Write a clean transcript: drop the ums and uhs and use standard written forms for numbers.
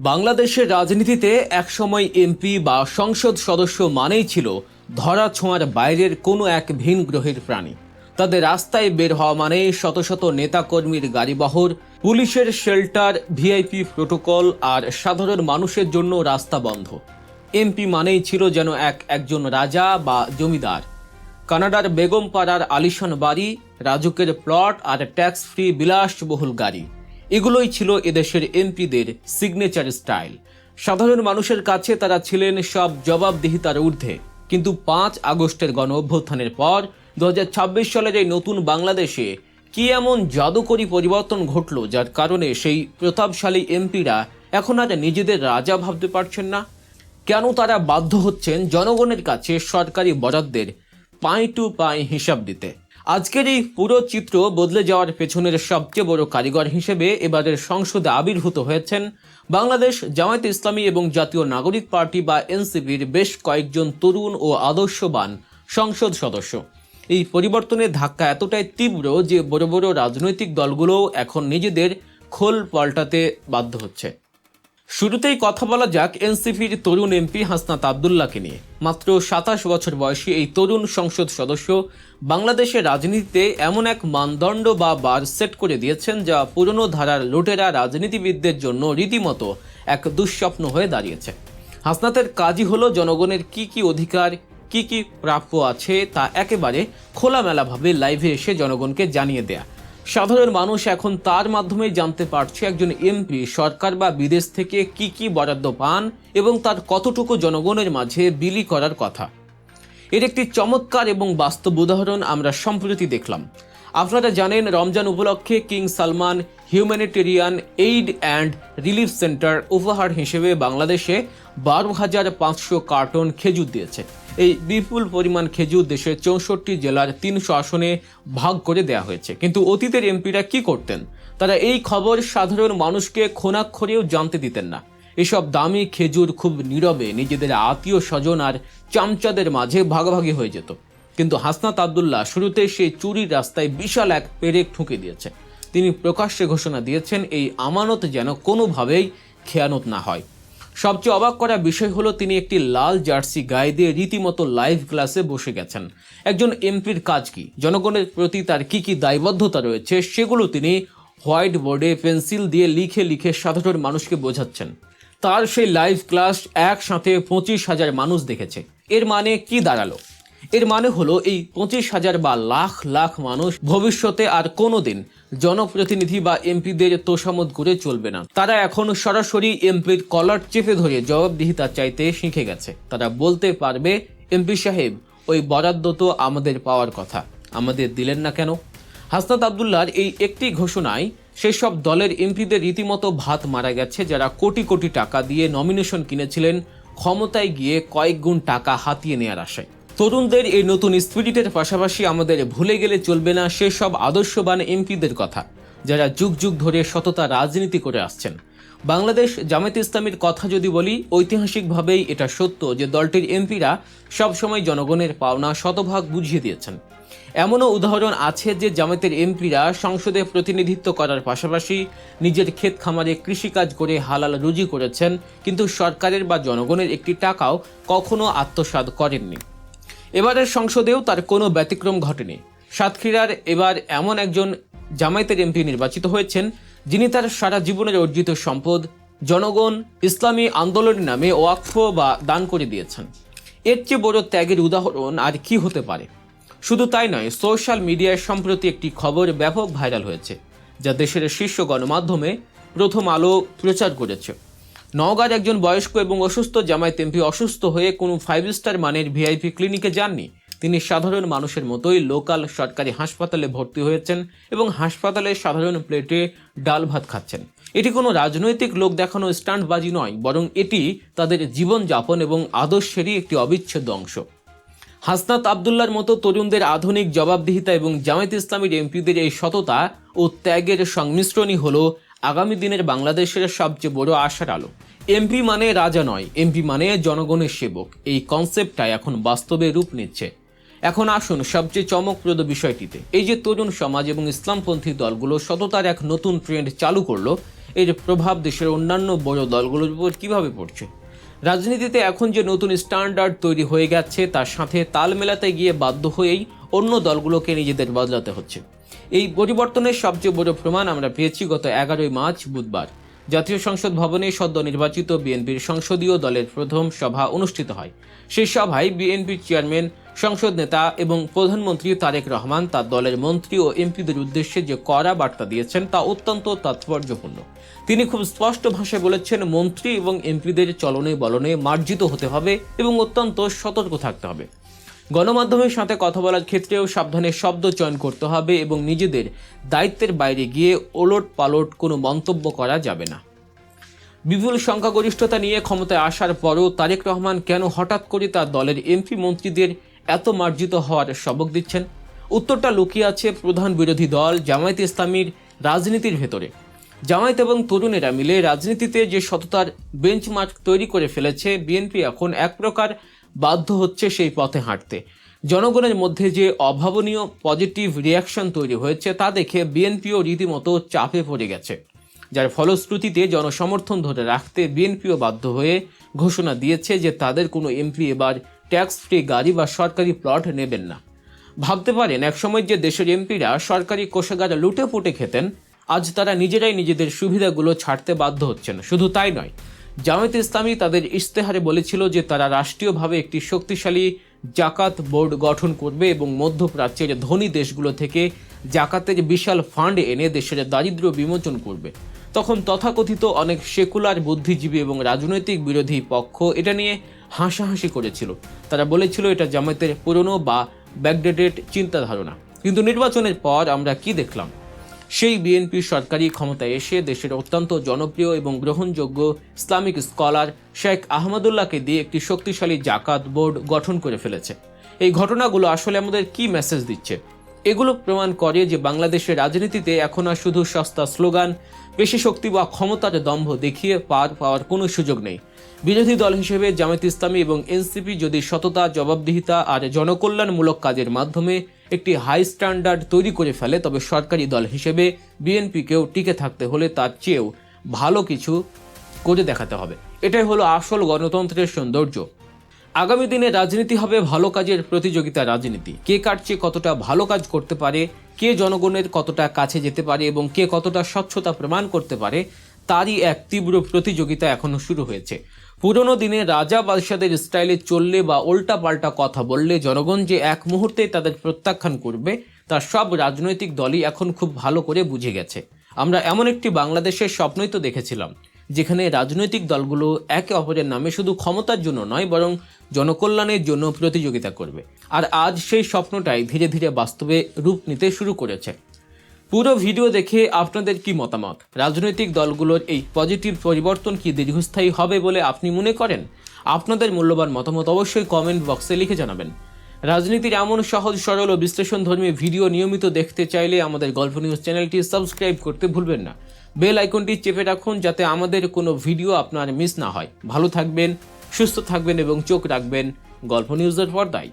বাংলাদেশের রাজনীতিতে একসময় এমপি বা সংসদ সদস্য মানেই ছিল ধরা ছোঁয়ার বাইরের কোনো এক ভিন গ্রহের প্রাণী। তাদের রাস্তায় বের হওয়া মানে শত শত নেতাকর্মীর গাড়িবহর, পুলিশের শেল্টার, ভিআইপি প্রোটোকল আর সাধারণ মানুষের জন্য রাস্তা বন্ধ। এমপি মানেই ছিল যেন একজন রাজা বা জমিদার। কানাডার বেগমপাড়ার আলিশান বাড়ি, রাজুকের প্লট আর ট্যাক্স ফ্রি বিলাসবহুল গাড়ি, এগুলোই ছিল এদেশের এমপিদের সিগনেচার স্টাইল। সাধারণ মানুষের কাছে তারা ছিলেন সব জবাবদিহিতার ঊর্ধ্বে। কিন্তু 5 আগস্টের গণ অভ্যুত্থানের পর 2026 সালের এই নতুন বাংলাদেশে কি এমন জাদুকরী পরিবর্তন ঘটল যার কারণে সেই প্রতাপশালী এমপিরা এখন আর নিজেদের রাজা ভাবতে পারছেন না? কেন তারা বাধ্য হচ্ছেন জনগণের কাছে সরকারি বরাদ্দের পাই টু পাই হিসাব দিতে? আজকের এই পুরো চিত্র বদলে যাওয়ার পেছনের সবচেয়ে বড় কারিগর হিসেবে এবারের সংসদে আবির্ভূত হয়েছেন বাংলাদেশ জামায়াতে ইসলামী এবং জাতীয় নাগরিক পার্টি বা এনসিপির বেশ কয়েকজন তরুণ ও আদর্শবান সংসদ সদস্য। এই পরিবর্তনের ধাক্কা এতটাই তীব্র যে বড় বড় রাজনৈতিক দলগুলোও এখন নিজেদের খোল পাল্টাতে বাধ্য হচ্ছে। শুরুতেই কথা বলা যাক এনসিপির তরুণ এমপি হাসনাত আবদুল্লাহকে নিয়ে। মাত্র 27 বছর বয়সী এই তরুণ সংসদ সদস্য বাংলাদেশের রাজনীতিতে এমন এক মানদণ্ড বা বার সেট করে দিয়েছেন যা পুরনো ধারার লুটেরা রাজনীতিবিদদের জন্য রীতিমতো এক দুঃস্বপ্ন হয়ে দাঁড়িয়েছে। হাসনাতের কাজই হলো জনগণের কি কি অধিকার, কি কি প্রাপ্য আছে তা একেবারে খোলামেলাভাবে লাইভে এসে জনগণকে জানিয়ে দেয়া। সাধারণ মানুষ এখন তার মাধ্যমেই জানতে পারছে একজন এমপি সরকার বা বিদেশ থেকে কি কি বরাদ্দ পান এবং তার কতটুকু জনগণের মাঝে বিলি করার কথা। এর একটি চমৎকার এবং বাস্তব উদাহরণ আমরা সম্প্রতি দেখলাম। আপনারা জানেন, রমজান উপলক্ষে king Salman humanitarian aid and relief centre উপহার হিসেবে বাংলাদেশে 12,500 কার্টন খেজুর দিয়েছে। এই বিপুল পরিমাণ খেজুর দেশের 64 জেলার 300 আসনে ভাগ করে দেওয়া হয়েছে। কিন্তু অতীতের এমপিরা কি করতেন? তারা এই খবর সাধারণ মানুষকে খোনাক্ষরেও জানতে দিতেন না। এসব দামি খেজুর খুব নীরবে নিজেদের আত্মীয় স্বজন আর চামচাদের মাঝে ভাগাভাগি হয়ে যেত। কিন্তু হাসনাত আবদুল্লাহ শুরুতে সেই চুরির রাস্তায় বিশাল এক পেরেক ঠুকে দিয়েছে। তিনি প্রকাশ্যে ঘোষণা দিয়েছেন এই আমানত যেন কোনোভাবেই খেয়ানত না হয়। সবচেয়ে অবাক করা বিষয় হলো তিনি একটি লাল জার্সি গায়ে দিয়ে রীতিমতো লাইভ ক্লাসে বসে গেছেন। একজন এমপির কাজ কি, জনগণের প্রতি তার কি কি দায়বদ্ধতা রয়েছে সেগুলো তিনি হোয়াইট বোর্ডে পেন্সিল দিয়ে লিখে লিখে সাধারণ মানুষকে বোঝাচ্ছেন। তার সেই লাইভ ক্লাস একসাথে 25,000 মানুষ দেখেছে। এর মানে কি দাঁড়ালো? এর মানে হলো এই 25,000 বা লাখ লাখ মানুষ ভবিষ্যতে আর কোনোদিন জনপ্রতিনিধি বা এমপিদের তোষামোদ করে চলবে না। তারা এখন সরাসরি এমপির কলার চেপে ধরে জবাবদিহিতা চাইতে শিখে গেছে। তারা বলতে পারবে, এমপি সাহেব, ওই বরাদ্দ তো আমাদের পাওয়ার কথা, আমাদের দিলেন না কেন? হাসনাত আবদুল্লাহর এই একটি ঘোষণায় সেসব দলের এমপিদের রীতিমতো ভাত মারা গেছে যারা কোটি কোটি টাকা দিয়ে নমিনেশন কিনেছিলেন ক্ষমতায় গিয়ে কয়েক গুণ টাকা হাতিয়ে নেওয়ার আশায়। তরুণদের এই নতুন স্পিরিটের পাশাপাশি আমাদের ভুলে গেলে চলবে না সেসব আদর্শবান এমপিদের কথা যারা যুগ যুগ ধরে সততা রাজনীতি করে আসছেন। বাংলাদেশ জামায়াতে ইসলামীর কথা যদি বলি, ঐতিহাসিকভাবেই এটা সত্য যে দলটির এমপিরা সবসময় জনগণের পাওনা শতভাগ বুঝিয়ে দিয়েছেন। এমনও উদাহরণ আছে যে জামায়াতের এমপিরা সংসদে প্রতিনিধিত্ব করার পাশাপাশি নিজের ক্ষেত খামারে কৃষিকাজ করে হালাল রুজি করেছেন, কিন্তু সরকারের বা জনগণের একটি টাকাও কখনো আত্মসাৎ করেননি। এবারের সংসদেও তার কোনো ব্যতিক্রম ঘটেনি। সাতক্ষীরার এবার এমন একজন জামায়াতের এমপি নির্বাচিত হয়েছেন যিনি তার সারা জীবনের অর্জিত সম্পদ জনগণ ইসলামী আন্দোলনের নামে ওয়াকফ বা দান করে দিয়েছেন। এর চেয়ে বড় ত্যাগের উদাহরণ আর কি হতে পারে? শুধু তাই নয়, সোশ্যাল মিডিয়ায় সম্প্রতি একটি খবর ব্যাপক ভাইরাল হয়েছে যা দেশের শীর্ষ গণমাধ্যমে প্রথম আলো প্রচার করেছে। নওগাঁর একজন বয়স্ক এবং অসুস্থ জামায়াত এমপি অসুস্থ হয়ে কোনো 5 স্টার মানের ভিআইপি ক্লিনিকে যাননি। তিনি সাধারণ মানুষের মতোই লোকাল সরকারি হাসপাতালে ভর্তি হয়েছেন এবং হাসপাতালে সাধারণ প্লেটে ডাল ভাত খাচ্ছেন। এটি কোনো রাজনৈতিক লোক দেখানো স্টান্টবাজি নয়, বরং এটি তাদের জীবনযাপন এবং আদর্শেরই একটি অবিচ্ছেদ্য অংশ। হাসনাত আবদুল্লাহর মতো তরুণদের আধুনিক জবাবদিহিতা এবং জামায়াত ইসলামীর এমপিদের এই সততা ও ত্যাগের সংমিশ্রণই হলো আগামী দিনের বাংলাদেশের সবচেয়ে বড় আশার আলো। এমপি মানে রাজা নয়, এমপি মানে জনগণের সেবক। এই কনসেপ্টটা এখন বাস্তবে রূপ নিচ্ছে। এখন আসুন সবচেয়ে চমকপ্রদ বিষয়টিতে। এই যে তরুণ সমাজ এবং ইসলামপন্থী দলগুলো সততার এক নতুন ট্রেন্ড চালু করলো, এর প্রভাব দেশের অন্যান্য বড় দলগুলোর উপর কিভাবে পড়ছে। রাজনীতিতে এখন যে নতুন স্ট্যান্ডার্ড তৈরি হয়ে গেছে তার সাথে তাল মেলাতে গিয়ে বাধ্য হয়েই অন্য দলগুলোকে নিজেদের বদলাতে হচ্ছে। এই পরিবর্তনের সবচেয়ে বড় প্রমাণ আমরা পেয়েছি গত 11 মার্চ বুধবার। জাতীয় সংসদ ভবনে সদ্য নির্বাচিত বিএনপির সংসদীয় দলের প্রথম সভা অনুষ্ঠিত হয়। সেই সভায় বিএনপির চেয়ারম্যান, সংসদ নেতা এবং প্রধানমন্ত্রী তারেক রহমান তার দলের মন্ত্রী ও এমপিদের উদ্দেশ্যে যে কড়া বার্তা দিয়েছেন তা অত্যন্ত তাৎপর্যপূর্ণ। তিনি খুব স্পষ্ট ভাষায় বলেছেন, মন্ত্রী এবং এমপিদের চলনে বলনে মার্জিত হতে হবে এবং অত্যন্ত সতর্ক থাকতে হবে। গণমাধ্যমের সাথে কথা বলার ক্ষেত্রেও সাবধানে শব্দ চয়ন করতে হবে এবং নিজেদের দায়িত্বের বাইরে গিয়ে ওলট পালট কোনো মন্তব্য করা যাবে না। বিপুল সংখ্যাগরিষ্ঠতা নিয়ে ক্ষমতায় আসার পরও তারেক রহমান কেন হঠাৎ করে তার দলের এমপি মন্ত্রীদের এত মার্জিত হওয়ার সবক দিচ্ছেন? উত্তরটা লুকিয়ে আছে প্রধান বিরোধী দল জামায়াতে ইসলামীর রাজনীতির ভেতরে। জামায়াত এবং তরুণেরা মিলে রাজনীতিতে যে সততার বেঞ্চমার্ক তৈরি করে ফেলেছে, বিএনপি এখন এক প্রকার বাধ্য হচ্ছে সেই পথে হাঁটতে। জনগণের মধ্যে যে অভাবনীয় পজিটিভ রিয়াকশন তৈরি হয়েছে তা দেখে বিএনপিও রীতিমতো চাপে পড়ে গেছে, যার ফলশ্রুতিতে জনসমর্থন ধরে রাখতে বিএনপিও বাধ্য হয়ে ঘোষণা দিয়েছে যে তাদের কোনো এমপি এবার ট্যাক্স ফ্রি গাড়ি বা সরকারি প্লট নেবেন না। ভাবতে পারেন, একসময় যে দেশের এমপিরা সরকারি কোষাগার লুটে পুটে খেতেন, আজ তারা নিজেরাই নিজেদের সুবিধাগুলো ছাড়তে বাধ্য হচ্ছেন। শুধু তাই নয়, জামায়াতে ইসলামী তাদের ইশতেহারে বলেছিল যে তারা রাষ্ট্রীয়ভাবে একটি শক্তিশালী জাকাত বোর্ড গঠন করবে এবং মধ্যপ্রাচ্যের ধনী দেশগুলো থেকে জাকাতের বিশাল ফান্ড এনে দেশের দারিদ্র্য বিমোচন করবে। তখন তথাকথিত অনেক সেকুলার বুদ্ধিজীবী এবং রাজনৈতিক বিরোধী পক্ষ এটা নিয়ে হাসাহাসি করেছিল। তারা বলেছিল এটা জামায়াতের পুরনো বা ব্যাকডেটেড চিন্তাধারণা। কিন্তু নির্বাচনের পর আমরা কি দেখলাম? সেই বিএনপি সরকারি ক্ষমতায় এসে দেশের অত্যন্ত জনপ্রিয় এবং গ্রহণযোগ্য ইসলামিক স্কলার শেখ আহমদুল্লাহকে দিয়ে একটি শক্তিশালী জাকাত বোর্ড গঠন করে ফেলেছে। এই ঘটনাগুলো আসলে আমাদের কি মেসেজ দিচ্ছে? এগুলো প্রমাণ করে যে বাংলাদেশের রাজনীতিতে এখন আর শুধু সস্তা স্লোগান, পেশি শক্তি বা ক্ষমতার দম্ভ দেখিয়ে পার পাওয়ার কোনো সুযোগ নেই। বিরোধী দল হিসেবে জামায়াত ইসলামী এবং এনসিপি যদি সততা, জবাবদিহিতা আর জনকল্যাণমূলক কাজের মাধ্যমে একটি হাই স্ট্যান্ডার্ড তৈরি করে ফেলে, তবে সরকারি দল হিসেবে বিএনপিকেও টিকে থাকতে হলে তার চেয়েও ভালো কিছু করে দেখাতে হবে। এটাই হলো আসল গণতন্ত্রের সৌন্দর্য। আগামী দিনে রাজনীতি হবে ভালো কাজের প্রতিযোগিতা রাজনীতি। কে কার চেয়ে কতটা ভালো কাজ করতে পারে, কে জনগণের কতটা কাছে যেতে পারে এবং কে কতটা স্বচ্ছতা প্রমাণ করতে পারে, তারই এক তীব্র প্রতিযোগিতা এখনো শুরু হয়েছে। পুরনো দিনে রাজা বাদশাদের স্টাইলে চললে বা উল্টা পাল্টা কথা বললে জনগণ যে এক মুহূর্তে তাদের প্রত্যাখ্যান করবে, তা সব রাজনৈতিক দলই এখন খুব ভালো করে বুঝে গেছে। আমরা এমন একটি বাংলাদেশের স্বপ্নই তো দেখেছিলাম, যেখানে রাজনৈতিক দলগুলো একে অপরের নামে শুধু ক্ষমতার জন্য নয়, বরং জনকল্যাণের জন্য প্রতিযোগিতা করবে। আর আজ সেই স্বপ্নটাই ধীরে ধীরে বাস্তবে রূপ নিতে শুরু করেছে। পুরো ভিডিও দেখে আপনাদের কি মতামত? রাজনৈতিক দলগুলোর এই পজিটিভ পরিবর্তন কি দীর্ঘস্থায়ী হবে বলে আপনি মনে করেন? আপনাদের মূল্যবান মতামত অবশ্যই কমেন্ট বক্সে লিখে জানাবেন। রাজনীতির এমন সহজ সরল ও বিশ্লেষণধর্মী ভিডিও নিয়মিত দেখতে চাইলে আমাদের গল্প নিউজ চ্যানেলটি সাবস্ক্রাইব করতে ভুলবেন না। বেল আইকনটি চেপে রাখুন যাতে আমাদের কোনো ভিডিও আপনার মিস না হয়। ভালো থাকবেন, সুস্থ থাকবেন এবং চোখ রাখবেন গল্প নিউজের পর্দায়।